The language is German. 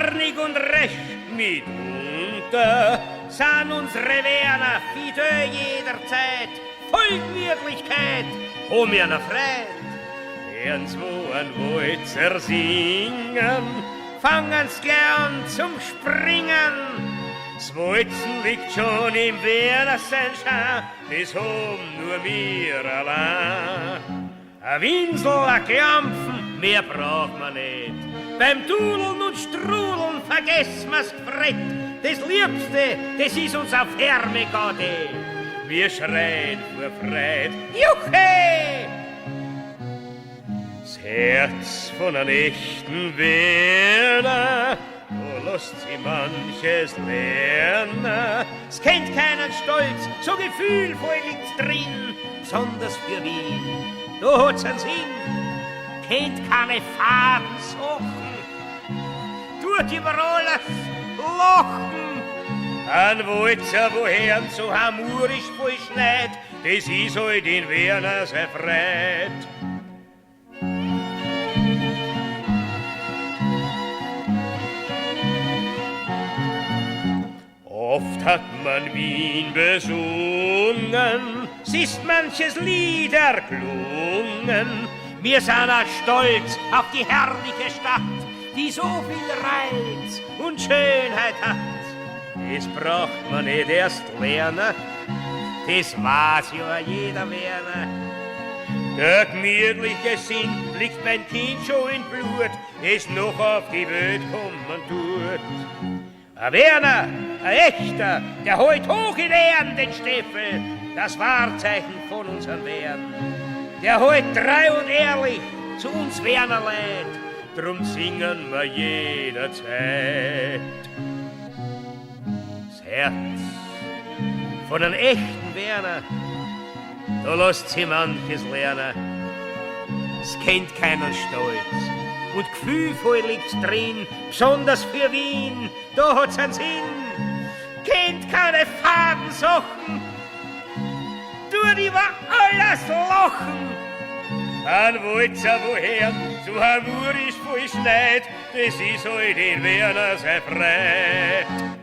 herrnig und recht mitunter, san unsere Werner fide jederzeit, voll Gemütlichkeit, um mir ne Freit. Während's wo an Walzer singen, fangen's gern zum Springen. Das Walzen liegt schon im Werner sein Schar, das haben nur wir allein. A Winsel, a Klampfen, mehr braucht man nicht. Beim Dudeln und Strudeln vergessen wir's gefrett. Das Liebste, das ist uns auf Hermegade. Wir schreien vor Freude, Juche! Das Herz von einem echten Werner, da lässt sie manches lernen. Es kennt keinen Stolz, so gefühlvoll liegt's drin, besonders für Wien. Da hat's einen Sinn, kennt keine Fadensachen, tut über alles lachen. Ein Walzer, woher so hamurisch voll schneit, das ist halt in Werner sein Freit. Oft hat man Wien besungen, es ist manches Lied erklungen. Wir sind stolz auf die herrliche Stadt, die so viel Reiz und Schönheit hat. Das braucht man nicht erst lernen, das weiß ja jeder Werner. Der gemütliche Sinn liegt mein Kind schon in Blut, das noch auf die Welt kommen tut. Ein Werner, ein echter, der heut hoch in Ehren den Steffel, das Wahrzeichen von unseren Wehren. Der heut treu und ehrlich zu uns Werner lädt, drum singen wir jederzeit. Das Herz von einem echten Werner, da lässt sie manches lernen. Es kennt keinen Stolz und gefühlvoll liegt's drin, besonders für Wien, da hat's einen Sinn. Kennt keine Fadensachen, tut über alles lachen. Ein Walzer, woher so hamurisch voll schneit, das ist halt in Werner sein Freit.